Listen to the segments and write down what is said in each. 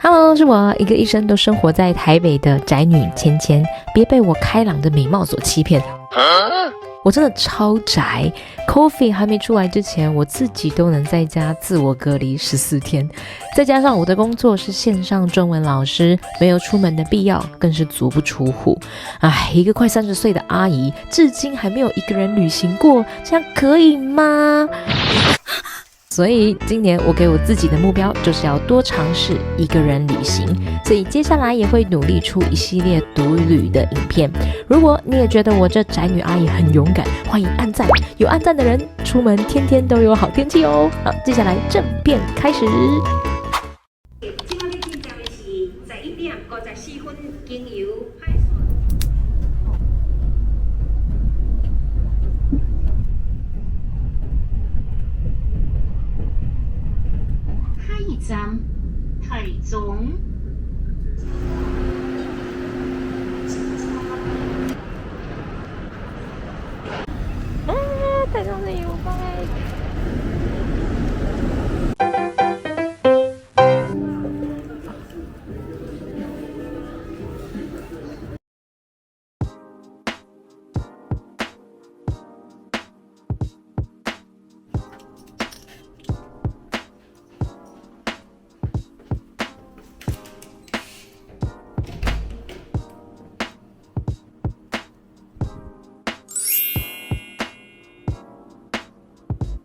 Hello， 是我一个一生都生活在台北的宅女芊芊，别被我开朗的美貌所欺骗。我真的超宅 ，Coffee 还没出来之前，我自己都能在家自我隔离14天。再加上我的工作是线上中文老师，没有出门的必要，更是足不出户。哎，一个快30岁的阿姨，至今还没有一个人旅行过，这样可以吗？所以今年我给我自己的目标就是要多尝试一个人旅行，所以接下来也会努力出一系列独旅的影片。如果你也觉得我这宅女阿姨很勇敢，欢迎按赞，有按赞的人出门天天都有好天气哦。好，接下来正片开始。今晚你进站的是11點54分經由下一站台中。台中的油拜。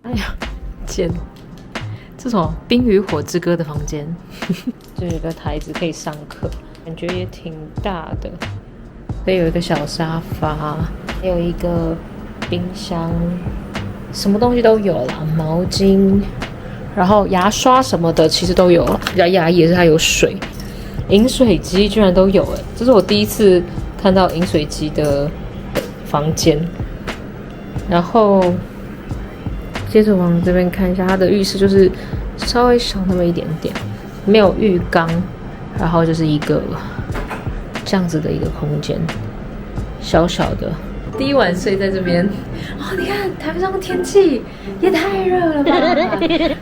哎呀，天！这什么《冰与火之歌》的房间，这有个台子可以上课，感觉也挺大的。这有一个小沙发，还有一个冰箱，什么东西都有啦，毛巾，然后牙刷什么的其实都有。比较压抑的是它有水，饮水机居然都有哎，这是我第一次看到饮水机的房间。然后接着往这边看一下，它的浴室就是稍微小那么一点点，没有浴缸，然后就是一个这样子的一个空间，小小的。第一晚睡在这边，哦，你看台北上的天气也太热了吧！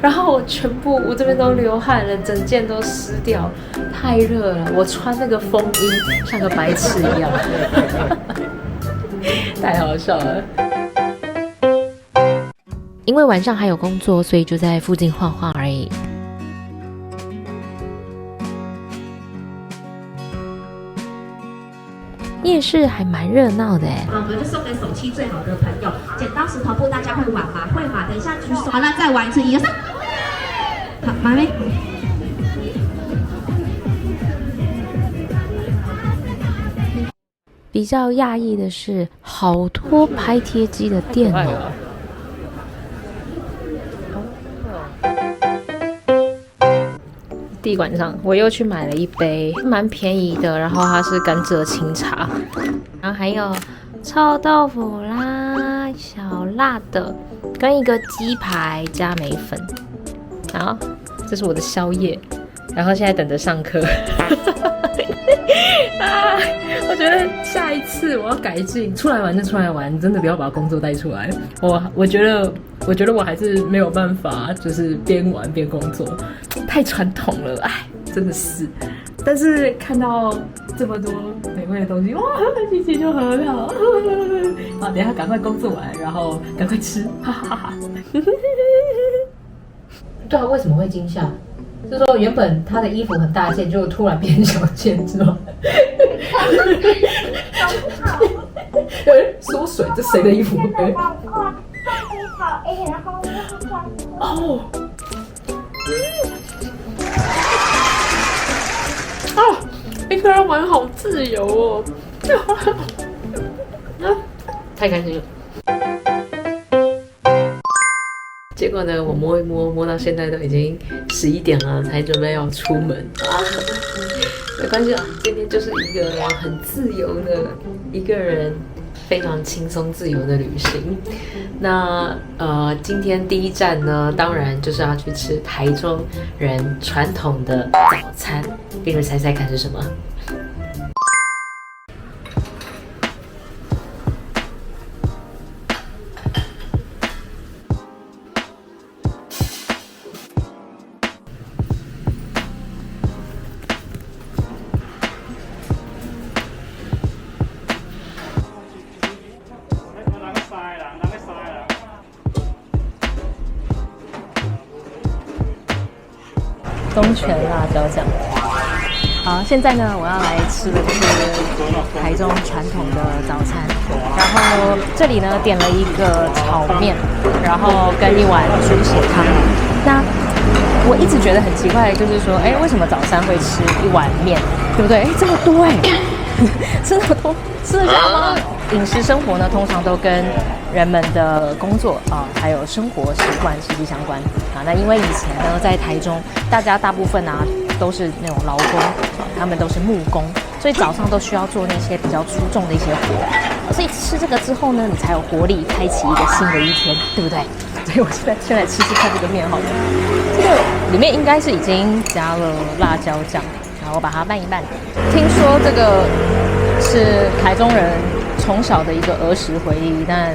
然后我这边都流汗了，整件都湿掉，太热了。我穿那个风衣像个白痴一样，太好笑了。因为晚上还有工作，所以就在附近晃晃而已。夜市还蛮热闹的哎。我们就送给手气最好的朋友。剪刀石头布，大家会玩吗？会吗？等一下举手。好了，再玩一次，1、2、3。好，马妹。比较讶异的是，好多拍贴机的店哦。第一晚上我又去买了一杯蛮便宜的，然后它是甘蔗清茶，然后还有臭豆腐啦、小辣的，跟一个鸡排加梅粉。然后这是我的宵夜，然后现在等着上课。啊，我觉得下一次我要改进，出来玩就出来玩，真的不要把工作带出来。我觉得我还是没有办法，就是边玩边工作，太传统了，哎，真的是。但是看到这么多美味的东西，哇，心情就很好。好，等一下赶快工作完，然后赶快吃，哈哈哈。对啊，为什么会惊吓？就是说原本他的衣服很大件，就突然变小件，是吗？缩水，这谁的衣服？哦，一个人玩好自由哦，太开心了。结果呢，我摸一摸，摸到现在都已经11点了，才准备要出门。没关系啊，今天就是一个很自由的一个人，非常轻松自由的旅行。那今天第一站呢，当然就是要去吃台中人传统的早餐。给你们猜猜看是什么？泉辣椒酱。好，现在呢，我要来吃的就是台中传统的早餐。然后这里呢点了一个炒面，然后跟一碗猪血汤。那我一直觉得很奇怪，就是说，哎，为什么早餐会吃一碗面，对不对？哎，这么多哎，吃那么多，吃得下吗？饮食生活呢，通常都跟人们的工作还有生活习惯息息相关啊。那因为以前呢，在台中，大部分都是那种劳工他们都是木工，所以早上都需要做那些比较粗重的一些活。所以吃这个之后呢，你才有活力，开启一个新的一天，对不对？所以我现在吃看这个面好了。这个里面应该是已经加了辣椒酱，然后我把它拌一拌。听说这个是台中人从小的一个儿时回忆，但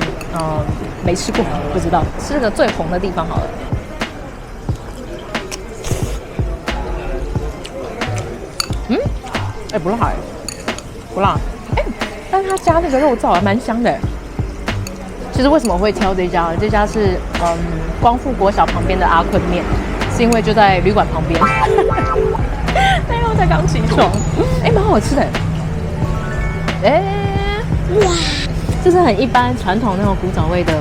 没吃过，不知道。吃个最红的地方好了。不辣不辣，但是它加那个肉燥还蛮香的。其实为什么会挑这家呢？这家是光复国小旁边的阿坤面，是因为就在旅馆旁边。那天我才刚起床，蛮好吃的。哇，这是很一般传统那种古早味的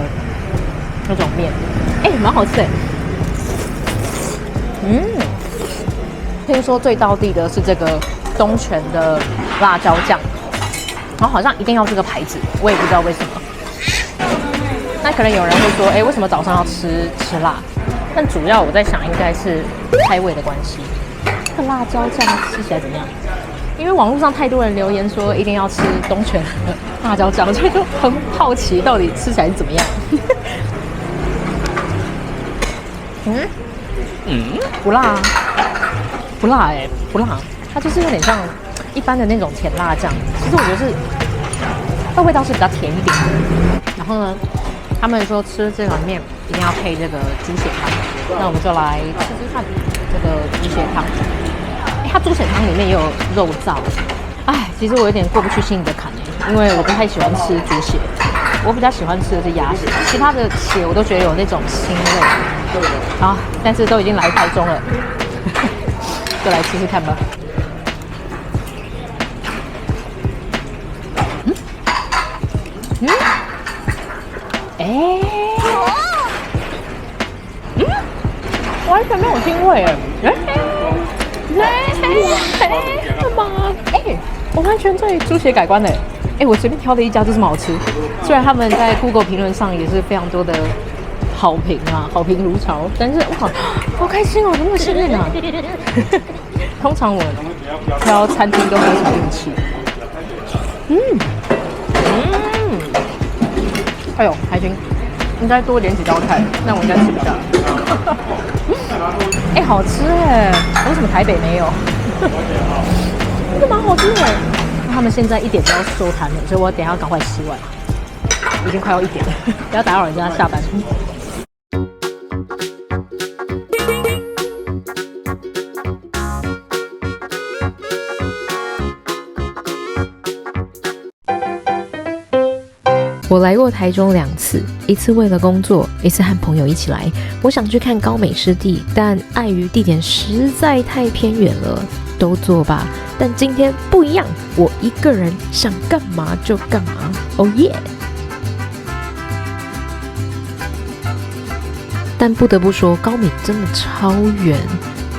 那种面，蛮好吃的。听说最道地的是这个东泉的辣椒酱，然后好像一定要这个牌子，我也不知道为什么。那可能有人会说，为什么早上要吃辣？但主要我在想，应该是开胃的关系。这个辣椒酱吃起来怎么样？因为网络上太多人留言说一定要吃东泉的辣椒酱，所以就很好奇到底吃起来是怎么样。不辣，不辣不辣，它就是有点像一般的那种甜辣酱。其实我觉得是它味道是比较甜一点的。然后呢，他们说吃这碗面一定要配这个猪血汤，那我们就来吃吃看这个猪血汤。它猪血汤里面也有肉燥，其实我有点过不去心里的坎因为我不太喜欢吃猪血，我比较喜欢吃的是鸭血，其他的血我都觉得有那种腥味。但是都已经来台中了，就来吃吃看吧。完全没有腥味干嘛？我完全对猪血改观嘞！我随便挑的一家就这么好吃，虽然他们在 Google 评论上也是非常多的好评好评如潮，但是哇，好开心哦，怎么那么幸运啊？通常我挑餐厅都没有什么运气。还行，应该多点几道菜，那我应该吃不下。好吃为什么台北没有？真的蛮好吃的。他们现在1点就要收摊了，所以我等一下赶快吃完，已经快要1点了，不要打扰人家下班。我来过台中2次，一次为了工作，一次和朋友一起来。我想去看高美湿地，但碍于地点实在太偏远了，都作罢。但今天不一样，我一个人想干嘛就干嘛。Oh yeah！ 但不得不说，高美真的超远，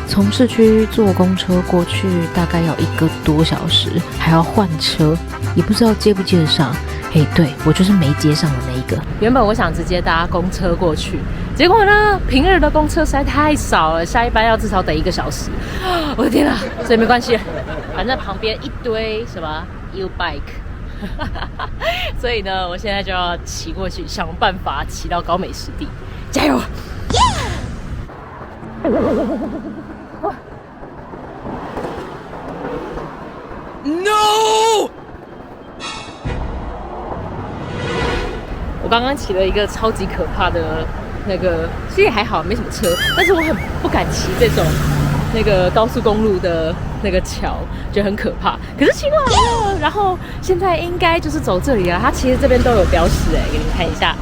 从市区坐公车过去大概要1个多小时，还要换车，也不知道接不接得上。对，我就是没接上的那一个。原本我想直接搭公车过去，结果呢，平日的公车实在太少了，下一班要至少等1个小时。我的天啊！所以没关系，反正旁边一堆什么 U-Bike， 所以呢，我现在就要骑过去，想办法骑到高美湿地，加油！哇 ！No！我刚刚骑了一个超级可怕的那个，其实也还好，没什么车，但是我很不敢骑这种那个高速公路的那个桥，觉得很可怕。可是骑过来了，然后现在应该就是走这里了。它其实这边都有标识给你们看一下，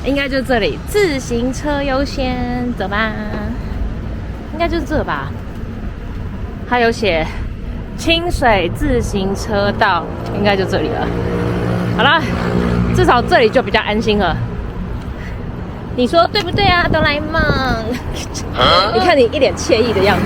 应该就是这里，自行车优先，走吧。应该就是这吧。它有写清水自行车道，应该就这里了。好啦，至少这里就比较安心了。你说对不对啊，哆啦 A 梦？你看你一脸惬意的样子。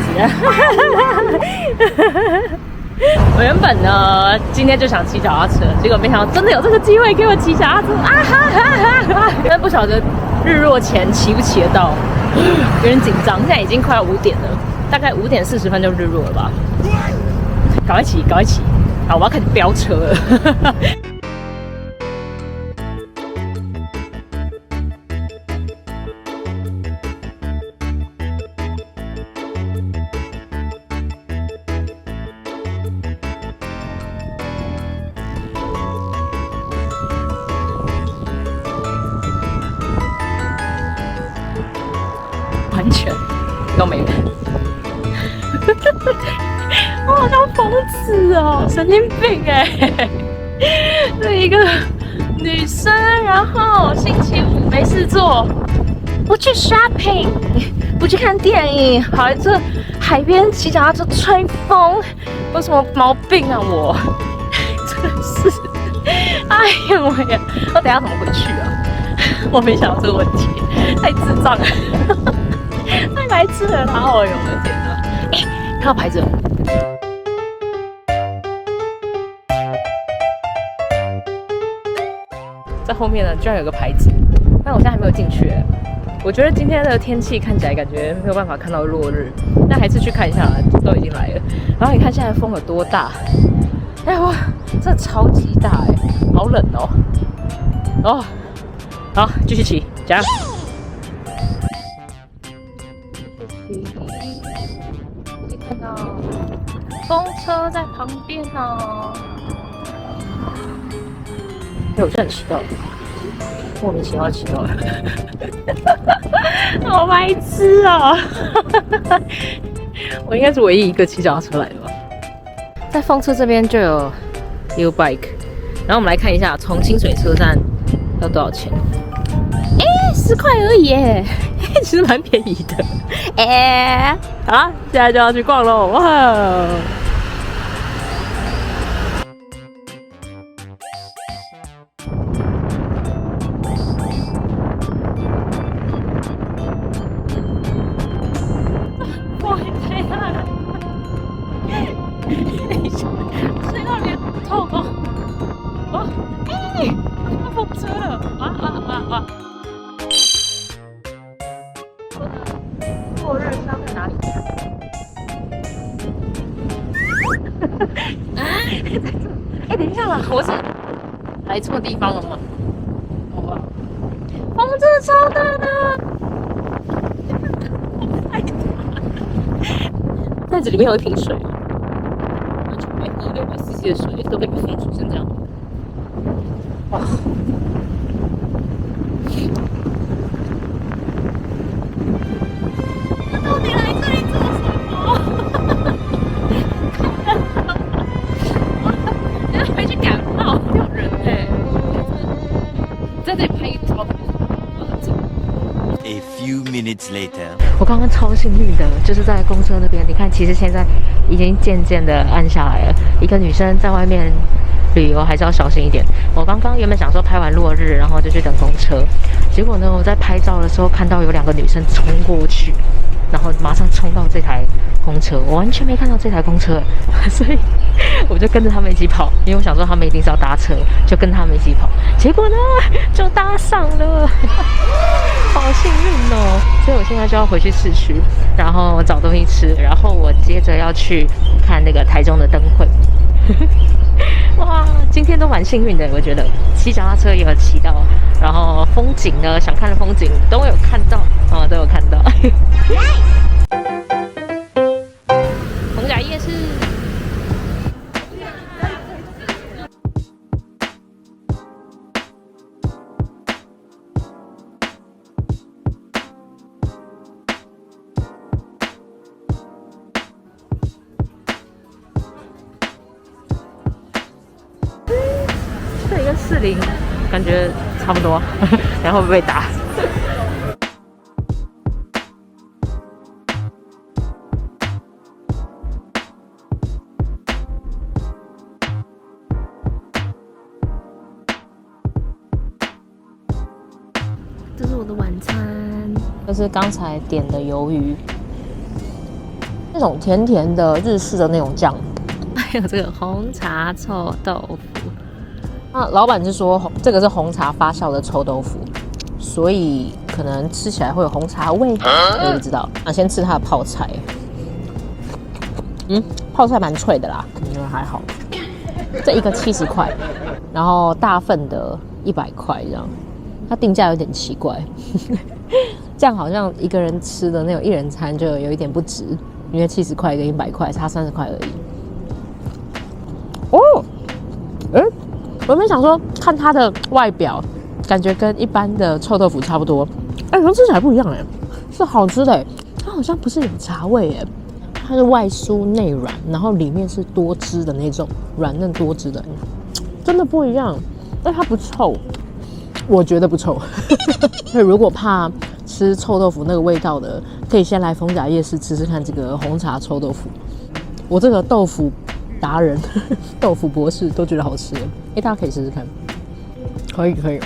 我原本呢，今天就想骑脚踏车，结果没想到真的有这个机会给我骑脚踏车啊！哈哈哈哈！但不晓得日落前骑不骑得到，有点紧张。现在已经快要5点了，大概5点40分就日落了吧？赶快骑，赶快骑！好，我要开始飙车了。完全都没人，我好像疯子哦，神经病哎！是一个女生，然后星期五没事做，不去 shopping， 不去看电影，跑来这海边骑脚踏车吹风，有什么毛病啊我？真的是，哎呀我呀，我等一下怎么回去啊？我没想到这个问题，太智障了。太白痴了，好好用的天哪！哎，看到牌子了，在后面呢，居然有个牌子，但我现在还没有进去。我觉得今天的天气看起来感觉没有办法看到落日，但还是去看一下，都已经来了。然后你看现在风有多大？哎哇，真的超级大哎，好冷哦！哦，好，继续骑，加油！看到公车在旁边哦。哎，我真的很迟到了，莫名其妙迟到了，好白痴哦！我应该是唯一一个骑脚踏车来的吧。在风车这边就有 U Bike， 然后我们来看一下，从清水车站要多少钱？哎，10块而已耶，其实蛮便宜的。哎，好，现在就要去逛喽！哇！哇，太大了！睡到脸痛哦！哦，哎，要风车了！啊！落日是要在哪里？啊！哎，等一下啦，我是来错地方了吗？哇，风真的超大的！太大了！袋子里面有一瓶水，完全没喝600cc 的水，都被风吹成这样。哇！到底来这里做什么？等下回去感冒，没有人哎！在这里拍照片。A few minutes later， 我刚刚超幸运的，就是在公车那边。你看，其实现在已经渐渐的暗下来了。一个女生在外面旅游还是要小心一点。我刚刚原本想说拍完落日，然后就去等公车，结果呢，我在拍照的时候看到有2个女生冲过去。然后马上冲到这台公车，我完全没看到这台公车，所以我就跟着他们一起跑，因为我想说他们一定是要搭车，就跟他们一起跑。结果呢，就搭上了，好幸运哦！所以我现在就要回去市区，然后找东西吃，然后我接着要去看那个台中的灯会。哇，今天都蛮幸运的，我觉得骑脚踏车也有骑到，然后风景呢，想看的风景都有看到，都有看到。逢甲夜市。这里跟士林感觉差不多，然后会不会被打？是我的晚餐，这是刚才点的鱿鱼，那种甜甜的日式的那种酱，还有这个红茶臭豆腐。那老板是说这个是红茶发酵的臭豆腐，所以可能吃起来会有红茶味，我也不知道。先吃它的泡菜，泡菜蛮脆的啦，因为还好。这一个70块，然后大份的100块这样，它定价有点奇怪，这样好像一个人吃的那种一人餐就有一点不值，因为70块跟100块差30块而已。我原本想说看它的外表，感觉跟一般的臭豆腐差不多，可是吃起来不一样是好吃的它好像不是有茶味它是外酥内软，然后里面是多汁的那种软嫩多汁的，真的不一样。但它不臭，我觉得不臭。所以如果怕吃臭豆腐那个味道的，可以先来逢甲夜市吃吃看这个红茶臭豆腐。我这个豆腐达人、豆腐博士都觉得好吃大家可以试试看。可以。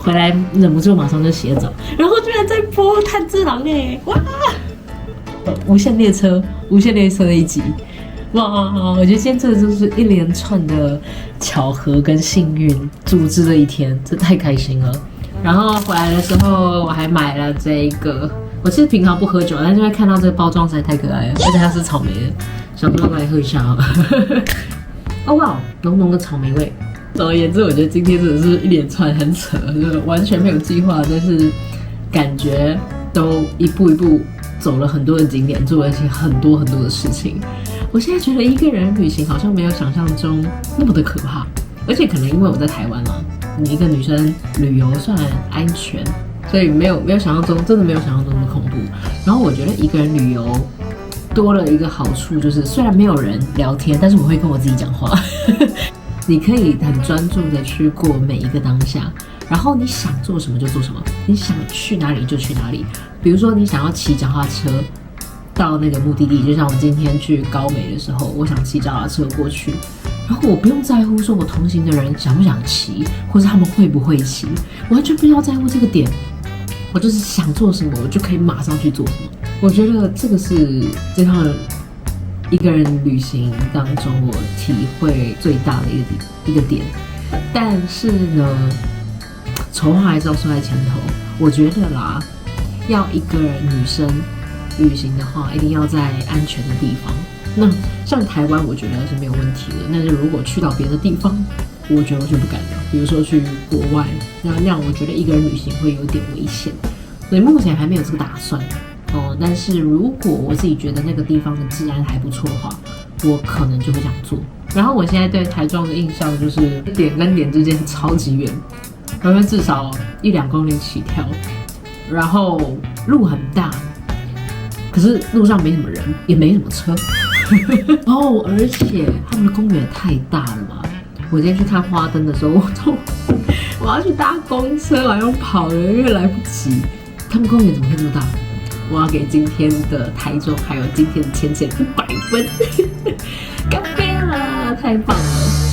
回来忍不住马上就洗了澡，然后居然在播炭治郎哇！无限列车的一集，哇！我觉得今天这个就是一连串的巧合跟幸运组织的一天，这太开心了。然后回来的时候我还买了这个，我其实平常不喝酒，但是因为看到这个包装实在太可爱了，而且它是草莓的，想说来喝一下哦哇，浓浓的草莓味。总而言之，我觉得今天真的是一连串很扯，就是完全没有计划，但是感觉都一步一步走了很多的景点，做了一些很多的事情。我现在觉得一个人旅行好像没有想象中那么的可怕，而且可能因为我在台湾嘛，你一个女生旅游算安全，所以没有想象中，真的没有想象中的恐怖。然后我觉得一个人旅游多了一个好处，就是虽然没有人聊天，但是我会跟我自己讲话。你可以很专注的去过每一个当下，然后你想做什么就做什么，你想去哪里就去哪里。比如说你想要骑脚踏车到那个目的地，就像我今天去高美的时候，我想骑脚踏车过去，然后我不用在乎说我同行的人想不想骑，或是他们会不会骑，完全不要在乎这个点。我就是想做什么，我就可以马上去做什么。我觉得这个是这趟一个人旅行当中我体会最大的一个点。但是呢，丑话还是要说在前头，我觉得啦，要一个人女生旅行的话，一定要在安全的地方。那像台湾，我觉得是没有问题的。但是如果去到别的地方，我觉得我就不敢了。比如说去国外，那样我觉得一个人旅行会有点危险，所以目前还没有这个打算。但是如果我自己觉得那个地方的治安还不错的话，我可能就会想做。然后我现在对台中的印象就是点跟点之间超级远，因为至少1-2公里起跳，然后路很大，可是路上没什么人，也没什么车。而且他们的公园也太大了嘛！我今天去看花灯的时候，我要去搭公车，还用跑的，因为来不及。他们公园怎么会这么大？我要给今天的台中还有今天的浅浅100分，干杯啦！太棒了！